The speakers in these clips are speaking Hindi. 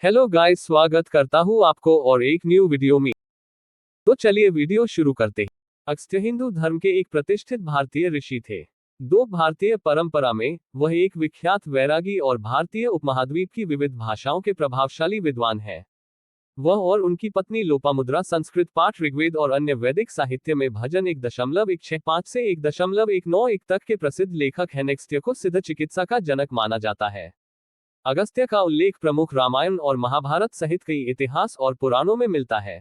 हेलो गाइस, स्वागत करता हूँ आपको और एक न्यू वीडियो में। तो चलिए वीडियो शुरू करते हैं। अगस्त्य हिंदू धर्म के एक प्रतिष्ठित भारतीय ऋषि थे। दो भारतीय परंपरा में वह एक विख्यात वैरागी और भारतीय उपमहाद्वीप की विविध भाषाओं के प्रभावशाली विद्वान हैं। वह और उनकी पत्नी लोपामुद्रा संस्कृत पाठ, ऋग्वेद और अन्य वैदिक साहित्य में भजन 1.165 से 1.191 तक के प्रसिद्ध लेखक हैं। अगस्त्य को सिद्ध चिकित्सा का जनक माना जाता है। अगस्त्य का उल्लेख प्रमुख रामायण और महाभारत सहित कई इतिहास और पुराणों में मिलता है।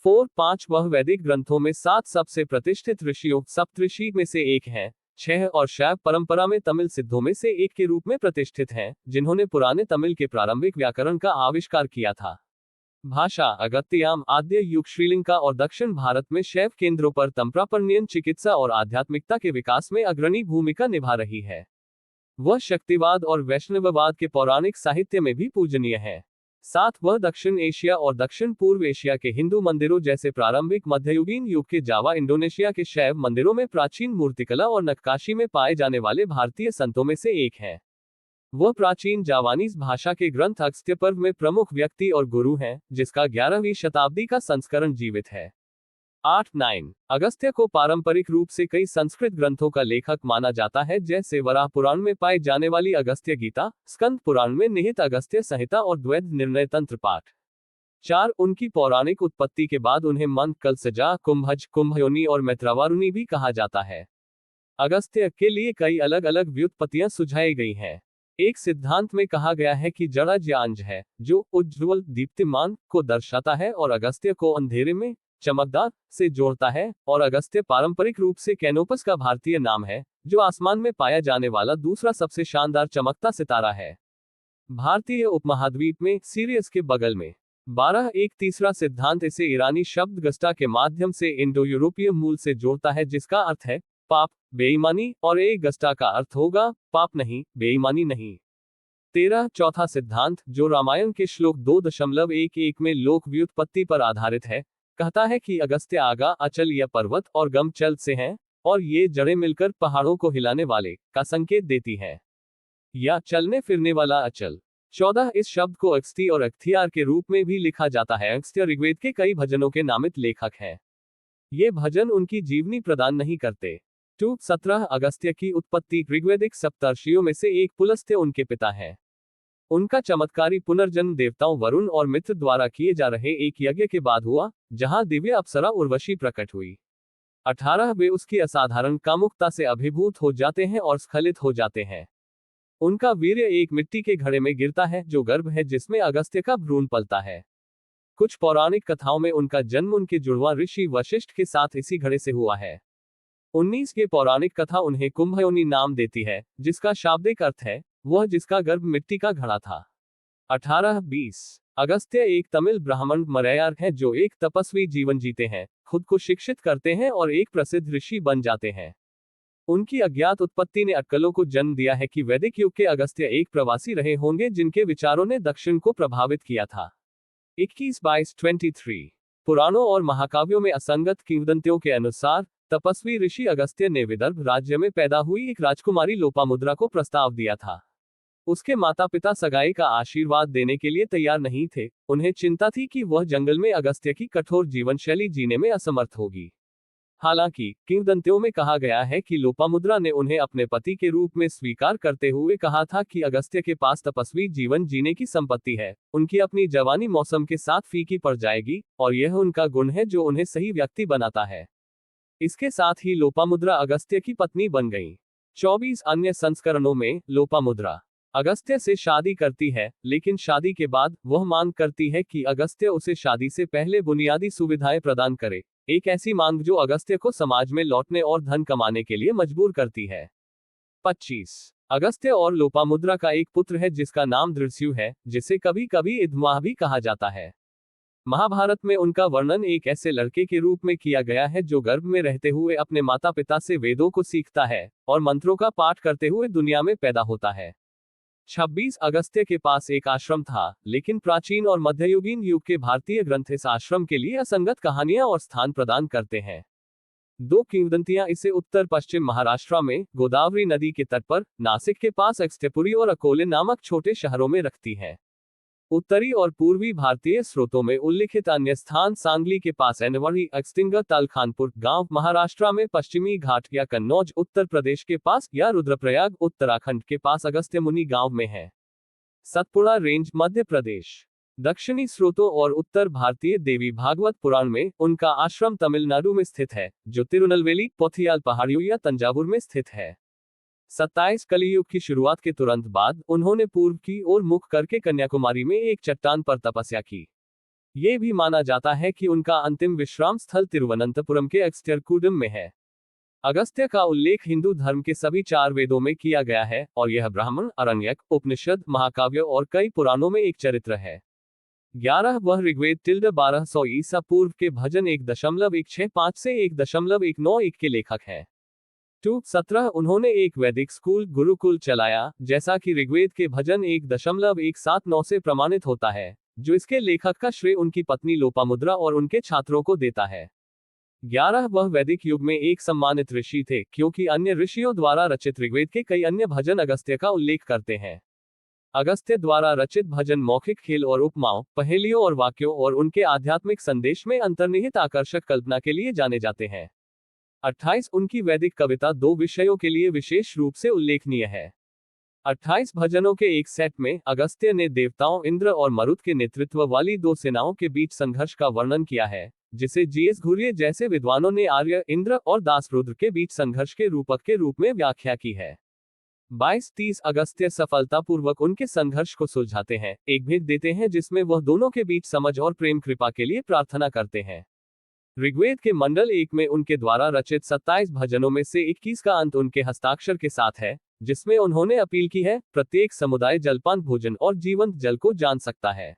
4-5 वह वैदिक ग्रंथों में 7 सबसे प्रतिष्ठित ऋषियों सप्तऋषि में से एक हैं। 6 और शैव परंपरा में तमिल सिद्धों में से एक के रूप में प्रतिष्ठित हैं, जिन्होंने पुराने तमिल के प्रारंभिक व्याकरण का आविष्कार किया था। भाषा अगत्याम आद्य युग श्रीलंका और दक्षिण भारत में शैव केंद्रों पर तंत्रापण्यन चिकित्सा और आध्यात्मिकता के विकास में अग्रणी भूमिका निभा रही है। वह शक्तिवाद और वैष्णववाद के पौराणिक साहित्य में भी पूजनीय है। साथ वह दक्षिण एशिया और दक्षिण पूर्व एशिया के हिंदू मंदिरों जैसे प्रारंभिक मध्ययुगीन युग के जावा, इंडोनेशिया के शैव मंदिरों में प्राचीन मूर्तिकला और नक्काशी में पाए जाने वाले भारतीय संतों में से एक हैं। वह प्राचीन जावानीज भाषा के ग्रंथ अगस्त्य पर्व में प्रमुख व्यक्ति और गुरु हैं, जिसका 11वीं शताब्दी का संस्करण जीवित है। 8-9 अगस्त्य को पारंपरिक रूप से कई संस्कृत ग्रंथों का लेखक माना जाता है, जैसे वराह पुराण में पाई जाने वाली अगस्त्य गीता, स्कंद पुराण में निहित अगस्त्य संहिता और द्वैध निर्णय तंत्र पाठ। 4 उनकी पौराणिक उत्पत्ति के बाद उन्हें मंद, कलसजा, कुंभज, कुंभयोनि और मैत्रावारुणी भी कहा जाता है। अगस्त्य के लिए कई अलग अलग व्युत्पत्तियां सुझाई गई हैं। एक सिद्धांत में कहा गया है कि जड़ज या अंज है, जो उज्ज्वल दीप्तिमान को दर्शाता है और अगस्त्य को अंधेरे में चमकदार से जोड़ता है, और अगस्त्य पारंपरिक रूप से कैनोपस का भारतीय नाम है, जो आसमान में पाया जाने वाला दूसरा सबसे शानदार चमकता सितारा है। भारतीय उपमहाद्वीप में सीरियस के बगल में 12 एक तीसरा सिद्धांत इसे ईरानी शब्द गस्टा के माध्यम से इंडो यूरोपीय मूल से जोड़ता है, जिसका अर्थ है पाप, बेईमानी, और एक गस्टा का अर्थ होगा पाप नहीं, बेईमानी नहीं। 13 चौथा सिद्धांत, जो रामायण के श्लोक 2.11 में लोक व्युत्पत्ति पर आधारित है, कहता है कि अगस्त्य आगा, अचल या पर्वत और गम चल से हैं, और ये जड़ें मिलकर पहाड़ों को हिलाने वाले का संकेत देती हैं, या चलने फिरने वाला अचल। 14 इस शब्द को अगस्ती और अख्तियार के रूप में भी लिखा जाता है। अगस्त्य ऋग्वेद के कई भजनों के नामित लेखक हैं। ये भजन उनकी जीवनी प्रदान नहीं करते। 17 अगस्त्य की उत्पत्ति ऋग्वेदिक सप्तर्षियों में से एक पुलस्त्य उनके पिता हैं। उनका चमत्कारी पुनर्जन्म देवताओं वरुण और मित्र द्वारा किए जा रहे एक यज्ञ के बाद हुआ, जहां दिव्य अप्सरा उर्वशी प्रकट हुई। 18 वे उसकी असाधारण कामुकता से अभिभूत हो जाते हैं और स्खलित हो जाते हैं। उनका वीर्य एक मिट्टी के घड़े में गिरता है, जो गर्भ है जिसमें अगस्त्य का भ्रूण पलता है। कुछ पौराणिक कथाओं में उनका जन्म उनके जुड़वां ऋषि वशिष्ठ के साथ इसी घड़े से हुआ है। 19 के पौराणिक कथा उन्हें कुंभयोनि नाम देती है, जिसका शाब्दिक अर्थ है वह जिसका गर्भ मिट्टी का घड़ा था। 18-20 अगस्त्य एक तमिल ब्राह्मण मरैयार हैं, जो एक तपस्वी जीवन जीते हैं, खुद को शिक्षित करते हैं और एक प्रसिद्ध ऋषि बन जाते हैं। उनकी अज्ञात उत्पत्ति ने अटकलों को जन्म दिया है कि वैदिक युग के अगस्त्य एक प्रवासी रहे होंगे, जिनके विचारों ने दक्षिण को प्रभावित किया था। 21-22-23 पुराणों और महाकाव्यों में असंगत किंवदंतियों के अनुसार तपस्वी ऋषि अगस्त्य ने विदर्भ राज्य में पैदा हुई एक राजकुमारी लोपामुद्रा को प्रस्ताव दिया था। उसके माता पिता सगाई का आशीर्वाद देने के लिए तैयार नहीं थे। उन्हें चिंता थी कि वह जंगल में अगस्त्य की कठोर जीवन शैली जीने में असमर्थ होगी। हालांकि किंवदंतियों में कहा गया है कि लोपामुद्रा ने उन्हें अपने पति के रूप में स्वीकार करते हुए कहा था कि अगस्त्य के पास तपस्वी जीवन जीने की संपत्ति है, उनकी अपनी जवानी मौसम के साथ फीकी पड़ जाएगी, और यह उनका गुण है जो उन्हें सही व्यक्ति बनाता है। इसके साथ ही लोपामुद्रा अगस्त्य की पत्नी बन गई। 24 अन्य संस्करणों में लोपामुद्रा अगस्त्य से शादी करती है, लेकिन शादी के बाद वह मांग करती है कि अगस्त्य उसे शादी से पहले बुनियादी सुविधाएं प्रदान करे, एक ऐसी मांग जो अगस्त्य को समाज में लौटने और धन कमाने के लिए मजबूर करती है। 25 अगस्त्य और लोपामुद्रा का एक पुत्र है जिसका नाम दृश्यु है, जिसे कभी कभी इद्माह भी कहा जाता है। महाभारत में उनका वर्णन एक ऐसे लड़के के रूप में किया गया है जो गर्भ में रहते हुए अपने माता पिता से वेदों को सीखता है और मंत्रों का पाठ करते हुए दुनिया में पैदा होता है। 26 अगस्त्य के पास एक आश्रम था, लेकिन प्राचीन और मध्ययुगीन युग के भारतीय ग्रंथ इस आश्रम के लिए असंगत कहानियां और स्थान प्रदान करते हैं। 2 किंवदंतियां इसे उत्तर पश्चिम महाराष्ट्र में गोदावरी नदी के तट पर, नासिक के पास अगस्त्यपुरी और अकोले नामक छोटे शहरों में रखती हैं। उत्तरी और पूर्वी भारतीय स्रोतों में उल्लिखित अन्य स्थान सांगली के पास एनवरी अक्सटिंगा तलखानपुर गांव महाराष्ट्र में पश्चिमी घाट या कन्नौज उत्तर प्रदेश के पास या रुद्रप्रयाग उत्तराखंड के पास अगस्त्यमुनि गांव में है। सतपुड़ा रेंज मध्य प्रदेश। दक्षिणी स्रोतों और उत्तर भारतीय देवी भागवत पुराण में उनका आश्रम तमिलनाडु में स्थित है, जो तिरुनलवेली पोथियाल पहाड़ियों या तंजावुर में स्थित है। 27 कलियुग की शुरुआत के तुरंत बाद उन्होंने पूर्व की ओर मुख करके कन्याकुमारी में एक चट्टान पर तपस्या की। ये भी माना जाता है कि उनका अंतिम विश्राम स्थल तिरुवनंतपुरम के अगस्त्यरकूडम में है। अगस्त्य का उल्लेख हिंदू धर्म के सभी 4 वेदों में किया गया है और यह ब्राह्मण, आरण्यक, उपनिषद, महाकाव्य और कई पुराणों में एक चरित्र है। 11 वह ऋग्वेद 1200 ईसा पूर्व के भजन 1.165 से 1.191 के लेखक हैं। 17 उन्होंने एक वैदिक स्कूल गुरुकुल चलाया, जैसा कि ऋग्वेद के भजन 1.179 से प्रमाणित होता है, जो इसके लेखक का श्रेय उनकी पत्नी लोपामुद्रा और उनके छात्रों को देता है। 11 वह वैदिक युग में एक सम्मानित ऋषि थे, क्योंकि अन्य ऋषियों द्वारा रचित ऋग्वेद के कई अन्य भजन अगस्त्य का उल्लेख करते हैं। अगस्त्य द्वारा रचित भजन मौखिक खेल और उपमाओं, पहेलियों और वाक्यों और उनके आध्यात्मिक संदेश में अंतर्निहित आकर्षक कल्पना के लिए जाने जाते हैं। 28 उनकी वैदिक कविता 2 विषयों के लिए विशेष रूप से उल्लेखनीय है। 28 भजनों के एक सेट में अगस्त्य ने देवताओं इंद्र और मरुत के नेतृत्व वाली 2 सेनाओं के बीच संघर्ष का वर्णन किया है, जिसे जीएस घुरिये जैसे विद्वानों ने आर्य इंद्र और दास रुद्र के बीच संघर्ष के रूपक के रूप में व्याख्या की है। 22-30 अगस्त्य सफलतापूर्वक उनके संघर्ष को सुलझाते हैं, एक भेद देते हैं जिसमें वह दोनों के बीच समझ और प्रेम कृपा के लिए प्रार्थना करते हैं। ऋग्वेद के मंडल 1 में उनके द्वारा रचित 27 भजनों में से 21 का अंत उनके हस्ताक्षर के साथ है, जिसमें उन्होंने अपील की है, प्रत्येक समुदाय जलपान भोजन और जीवंत जल को जान सकता है।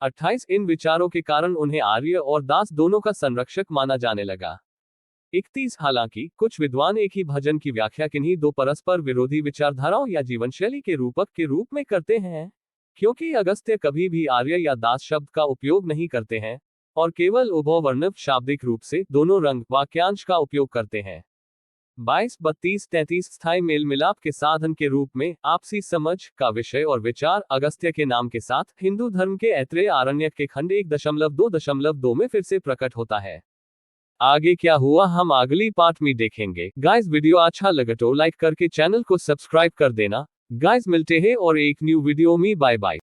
28 इन विचारों के कारण उन्हें आर्य और दास दोनों का संरक्षक माना जाने लगा। 31 हालांकि कुछ विद्वान एक ही भजन की व्याख्या किन्हीं 2 परस्पर विरोधी विचारधाराओं या जीवनशैली के रूपक के रूप में करते हैं, क्योंकि अगस्त्य कभी भी आर्य या दास शब्द का उपयोग नहीं करते हैं और केवल उभयवर्णित शाब्दिक रूप से दोनों रंग वाक्यांश का उपयोग करते हैं। 22-32-33 स्थायी मेल मिलाप के साधन के रूप में आपसी समझ का विषय और विचार अगस्त्य के नाम के साथ हिंदू धर्म के ऐत्रेय आरण्यक के खंड 1.2.2 में फिर से प्रकट होता है। आगे क्या हुआ हम अगली पार्ट में देखेंगे। गाइस वीडियो अच्छा लगे तो लाइक करके चैनल को सब्सक्राइब कर देना। गाइस मिलते हैं और एक न्यू वीडियो में, बाय बाय।